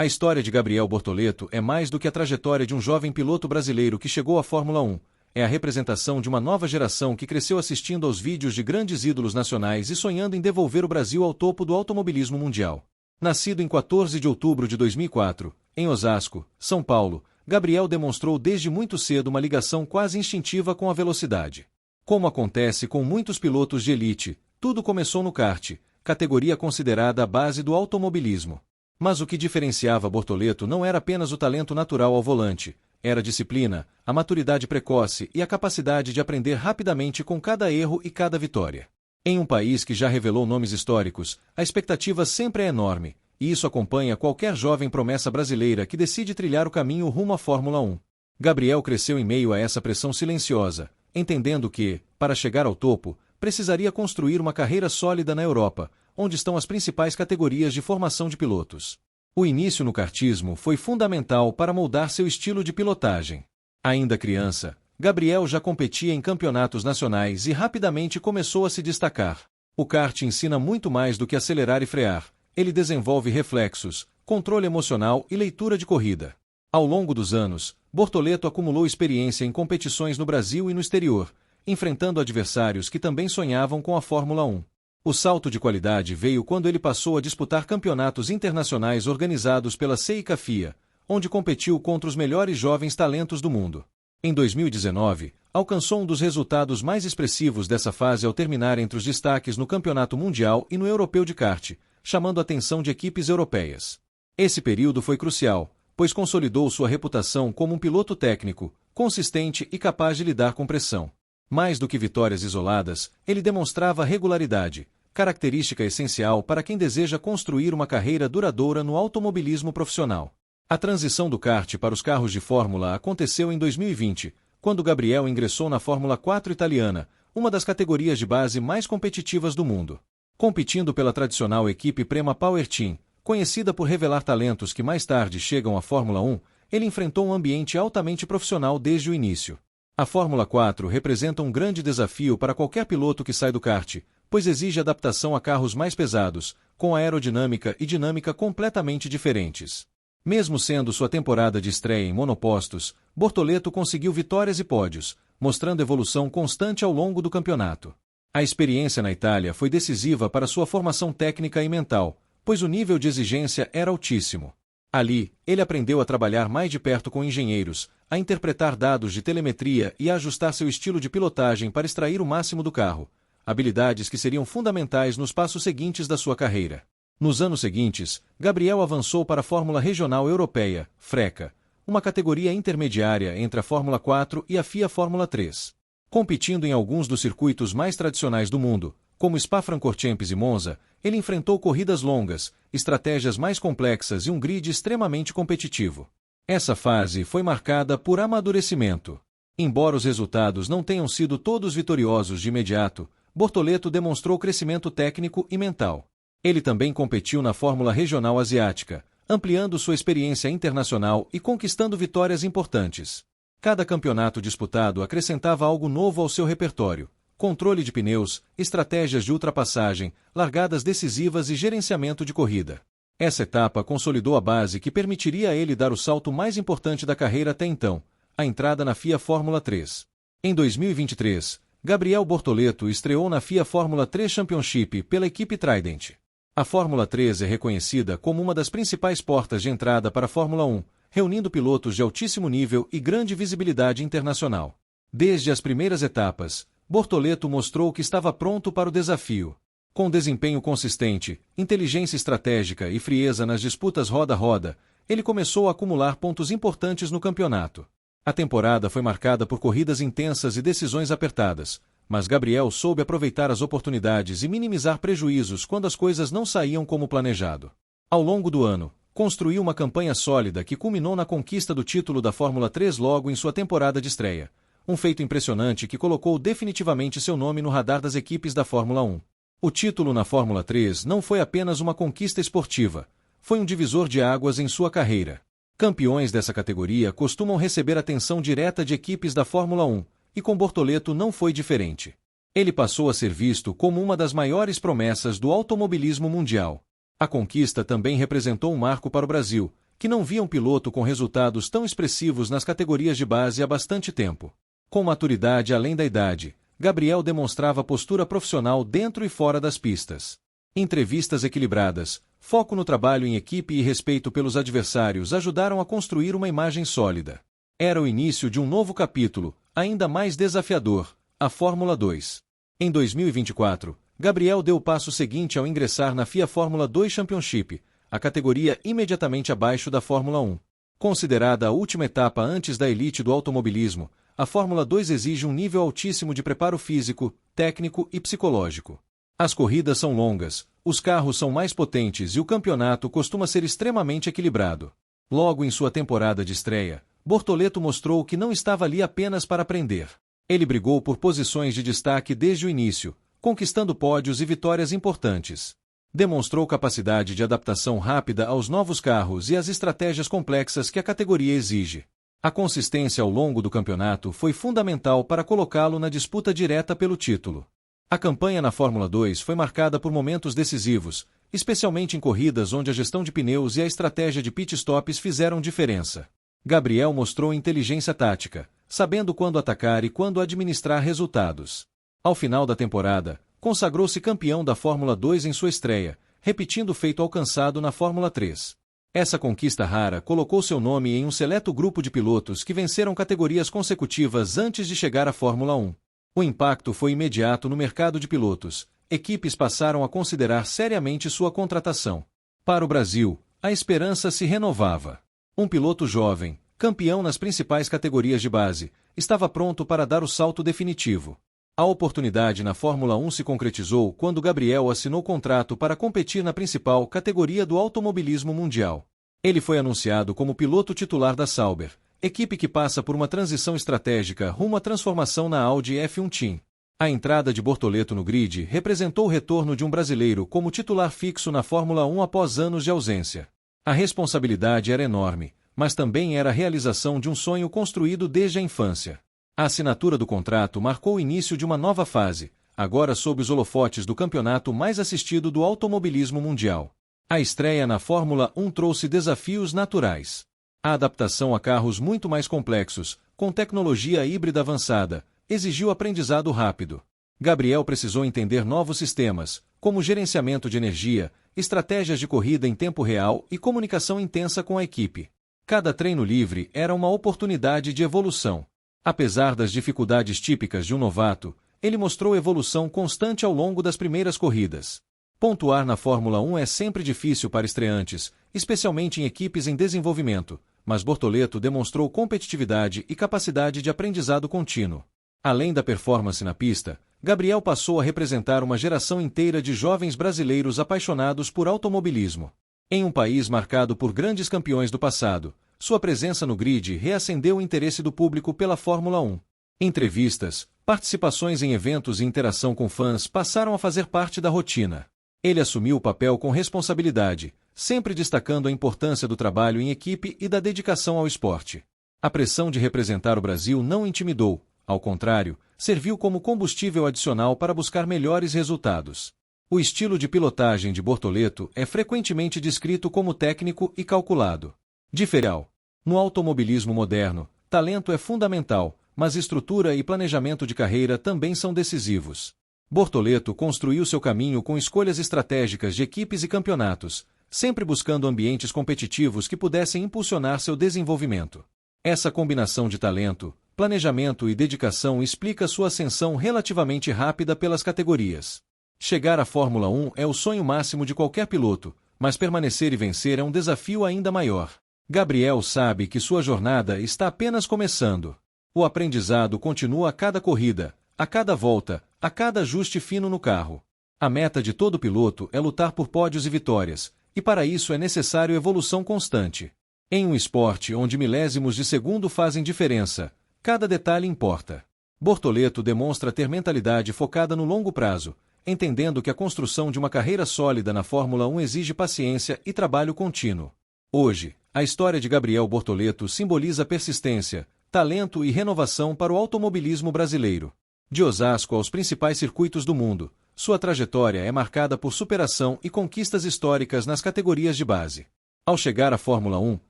A história de Gabriel Bortoleto é mais do que a trajetória de um jovem piloto brasileiro que chegou à Fórmula 1. É a representação de uma nova geração que cresceu assistindo aos vídeos de grandes ídolos nacionais e sonhando em devolver o Brasil ao topo do automobilismo mundial. Nascido em 14 de outubro de 2004, em Osasco, São Paulo, Gabriel demonstrou desde muito cedo uma ligação quase instintiva com a velocidade. Como acontece com muitos pilotos de elite, tudo começou no kart, categoria considerada a base do automobilismo. Mas o que diferenciava Bortoleto não era apenas o talento natural ao volante, era a disciplina, a maturidade precoce e a capacidade de aprender rapidamente com cada erro e cada vitória. Em um país que já revelou nomes históricos, a expectativa sempre é enorme, e isso acompanha qualquer jovem promessa brasileira que decide trilhar o caminho rumo à Fórmula 1. Gabriel cresceu em meio a essa pressão silenciosa, entendendo que, para chegar ao topo, precisaria construir uma carreira sólida na Europa, onde estão as principais categorias de formação de pilotos. O início no kartismo foi fundamental para moldar seu estilo de pilotagem. Ainda criança, Gabriel já competia em campeonatos nacionais e rapidamente começou a se destacar. O kart ensina muito mais do que acelerar e frear. Ele desenvolve reflexos, controle emocional e leitura de corrida. Ao longo dos anos, Bortoleto acumulou experiência em competições no Brasil e no exterior, enfrentando adversários que também sonhavam com a Fórmula 1. O salto de qualidade veio quando ele passou a disputar campeonatos internacionais organizados pela CICA FIA, onde competiu contra os melhores jovens talentos do mundo. Em 2019, alcançou um dos resultados mais expressivos dessa fase ao terminar entre os destaques no Campeonato Mundial e no Europeu de Kart, chamando a atenção de equipes europeias. Esse período foi crucial, pois consolidou sua reputação como um piloto técnico, consistente e capaz de lidar com pressão. Mais do que vitórias isoladas, ele demonstrava regularidade, característica essencial para quem deseja construir uma carreira duradoura no automobilismo profissional. A transição do kart para os carros de Fórmula aconteceu em 2020, quando Gabriel ingressou na Fórmula 4 italiana, uma das categorias de base mais competitivas do mundo. Competindo pela tradicional equipe Prema Power Team, conhecida por revelar talentos que mais tarde chegam à Fórmula 1, ele enfrentou um ambiente altamente profissional desde o início. A Fórmula 4 representa um grande desafio para qualquer piloto que sai do kart, pois exige adaptação a carros mais pesados, com aerodinâmica e dinâmica completamente diferentes. Mesmo sendo sua temporada de estreia em monopostos, Bortoleto conseguiu vitórias e pódios, mostrando evolução constante ao longo do campeonato. A experiência na Itália foi decisiva para sua formação técnica e mental, pois o nível de exigência era altíssimo. Ali, ele aprendeu a trabalhar mais de perto com engenheiros, a interpretar dados de telemetria e a ajustar seu estilo de pilotagem para extrair o máximo do carro, habilidades que seriam fundamentais nos passos seguintes da sua carreira. Nos anos seguintes, Gabriel avançou para a Fórmula Regional Europeia, FRECA, uma categoria intermediária entre a Fórmula 4 e a FIA Fórmula 3. Competindo em alguns dos circuitos mais tradicionais do mundo, como Spa-Francorchamps e Monza, ele enfrentou corridas longas, estratégias mais complexas e um grid extremamente competitivo. Essa fase foi marcada por amadurecimento. Embora os resultados não tenham sido todos vitoriosos de imediato, Bortoleto demonstrou crescimento técnico e mental. Ele também competiu na Fórmula Regional Asiática, ampliando sua experiência internacional e conquistando vitórias importantes. Cada campeonato disputado acrescentava algo novo ao seu repertório: controle de pneus, estratégias de ultrapassagem, largadas decisivas e gerenciamento de corrida. Essa etapa consolidou a base que permitiria a ele dar o salto mais importante da carreira até então, a entrada na FIA Fórmula 3. Em 2023, Gabriel Bortoleto estreou na FIA Fórmula 3 Championship pela equipe Trident. A Fórmula 3 é reconhecida como uma das principais portas de entrada para a Fórmula 1, reunindo pilotos de altíssimo nível e grande visibilidade internacional. Desde as primeiras etapas, Bortoleto mostrou que estava pronto para o desafio. Com desempenho consistente, inteligência estratégica e frieza nas disputas roda a roda, ele começou a acumular pontos importantes no campeonato. A temporada foi marcada por corridas intensas e decisões apertadas, mas Gabriel soube aproveitar as oportunidades e minimizar prejuízos quando as coisas não saíam como planejado. Ao longo do ano, construiu uma campanha sólida que culminou na conquista do título da Fórmula 3 logo em sua temporada de estreia, um feito impressionante que colocou definitivamente seu nome no radar das equipes da Fórmula 1. O título na Fórmula 3 não foi apenas uma conquista esportiva, foi um divisor de águas em sua carreira. Campeões dessa categoria costumam receber atenção direta de equipes da Fórmula 1, e com Bortoleto não foi diferente. Ele passou a ser visto como uma das maiores promessas do automobilismo mundial. A conquista também representou um marco para o Brasil, que não via um piloto com resultados tão expressivos nas categorias de base há bastante tempo. Com maturidade além da idade, Gabriel demonstrava postura profissional dentro e fora das pistas. Entrevistas equilibradas, foco no trabalho em equipe e respeito pelos adversários ajudaram a construir uma imagem sólida. Era o início de um novo capítulo, ainda mais desafiador, a Fórmula 2. Em 2024, Gabriel deu o passo seguinte ao ingressar na FIA Fórmula 2 Championship, a categoria imediatamente abaixo da Fórmula 1. Considerada a última etapa antes da elite do automobilismo, a Fórmula 2 exige um nível altíssimo de preparo físico, técnico e psicológico. As corridas são longas, os carros são mais potentes e o campeonato costuma ser extremamente equilibrado. Logo em sua temporada de estreia, Bortoleto mostrou que não estava ali apenas para aprender. Ele brigou por posições de destaque desde o início, conquistando pódios e vitórias importantes. Demonstrou capacidade de adaptação rápida aos novos carros e às estratégias complexas que a categoria exige. A consistência ao longo do campeonato foi fundamental para colocá-lo na disputa direta pelo título. A campanha na Fórmula 2 foi marcada por momentos decisivos, especialmente em corridas onde a gestão de pneus e a estratégia de pit stops fizeram diferença. Gabriel mostrou inteligência tática, sabendo quando atacar e quando administrar resultados. Ao final da temporada, consagrou-se campeão da Fórmula 2 em sua estreia, repetindo o feito alcançado na Fórmula 3. Essa conquista rara colocou seu nome em um seleto grupo de pilotos que venceram categorias consecutivas antes de chegar à Fórmula 1. O impacto foi imediato no mercado de pilotos. Equipes passaram a considerar seriamente sua contratação. Para o Brasil, a esperança se renovava. Um piloto jovem, campeão nas principais categorias de base, estava pronto para dar o salto definitivo. A oportunidade na Fórmula 1 se concretizou quando Gabriel assinou contrato para competir na principal categoria do automobilismo mundial. Ele foi anunciado como piloto titular da Sauber, equipe que passa por uma transição estratégica rumo à transformação na Audi F1 Team. A entrada de Bortoleto no grid representou o retorno de um brasileiro como titular fixo na Fórmula 1 após anos de ausência. A responsabilidade era enorme, mas também era a realização de um sonho construído desde a infância. A assinatura do contrato marcou o início de uma nova fase, agora sob os holofotes do campeonato mais assistido do automobilismo mundial. A estreia na Fórmula 1 trouxe desafios naturais. A adaptação a carros muito mais complexos, com tecnologia híbrida avançada, exigiu aprendizado rápido. Gabriel precisou entender novos sistemas, como gerenciamento de energia, estratégias de corrida em tempo real e comunicação intensa com a equipe. Cada treino livre era uma oportunidade de evolução. Apesar das dificuldades típicas de um novato, ele mostrou evolução constante ao longo das primeiras corridas. Pontuar na Fórmula 1 é sempre difícil para estreantes, especialmente em equipes em desenvolvimento, mas Bortoleto demonstrou competitividade e capacidade de aprendizado contínuo. Além da performance na pista, Gabriel passou a representar uma geração inteira de jovens brasileiros apaixonados por automobilismo. Em um país marcado por grandes campeões do passado, sua presença no grid reacendeu o interesse do público pela Fórmula 1. Entrevistas, participações em eventos e interação com fãs passaram a fazer parte da rotina. Ele assumiu o papel com responsabilidade, sempre destacando a importância do trabalho em equipe e da dedicação ao esporte. A pressão de representar o Brasil não o intimidou, ao contrário, serviu como combustível adicional para buscar melhores resultados. O estilo de pilotagem de Bortoleto é frequentemente descrito como técnico e calculado. Diferencial. No automobilismo moderno, talento é fundamental, mas estrutura e planejamento de carreira também são decisivos. Bortoleto construiu seu caminho com escolhas estratégicas de equipes e campeonatos, sempre buscando ambientes competitivos que pudessem impulsionar seu desenvolvimento. Essa combinação de talento, planejamento e dedicação explica sua ascensão relativamente rápida pelas categorias. Chegar à Fórmula 1 é o sonho máximo de qualquer piloto, mas permanecer e vencer é um desafio ainda maior. Gabriel sabe que sua jornada está apenas começando. O aprendizado continua a cada corrida, a cada volta, a cada ajuste fino no carro. A meta de todo piloto é lutar por pódios e vitórias, e para isso é necessário evolução constante. Em um esporte onde milésimos de segundo fazem diferença, cada detalhe importa. Bortoleto demonstra ter mentalidade focada no longo prazo, entendendo que a construção de uma carreira sólida na Fórmula 1 exige paciência e trabalho contínuo. Hoje, a história de Gabriel Bortoleto simboliza persistência, talento e renovação para o automobilismo brasileiro. De Osasco aos principais circuitos do mundo, sua trajetória é marcada por superação e conquistas históricas nas categorias de base. Ao chegar à Fórmula 1,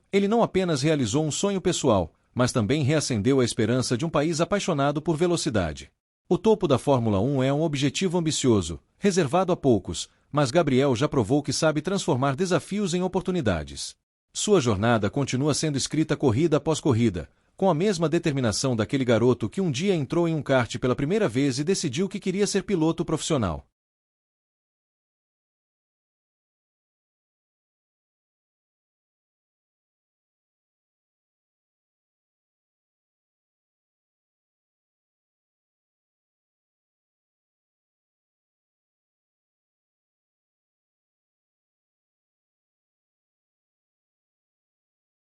ele não apenas realizou um sonho pessoal, mas também reacendeu a esperança de um país apaixonado por velocidade. O topo da Fórmula 1 é um objetivo ambicioso, reservado a poucos, mas Gabriel já provou que sabe transformar desafios em oportunidades. Sua jornada continua sendo escrita corrida após corrida, com a mesma determinação daquele garoto que um dia entrou em um kart pela primeira vez e decidiu que queria ser piloto profissional.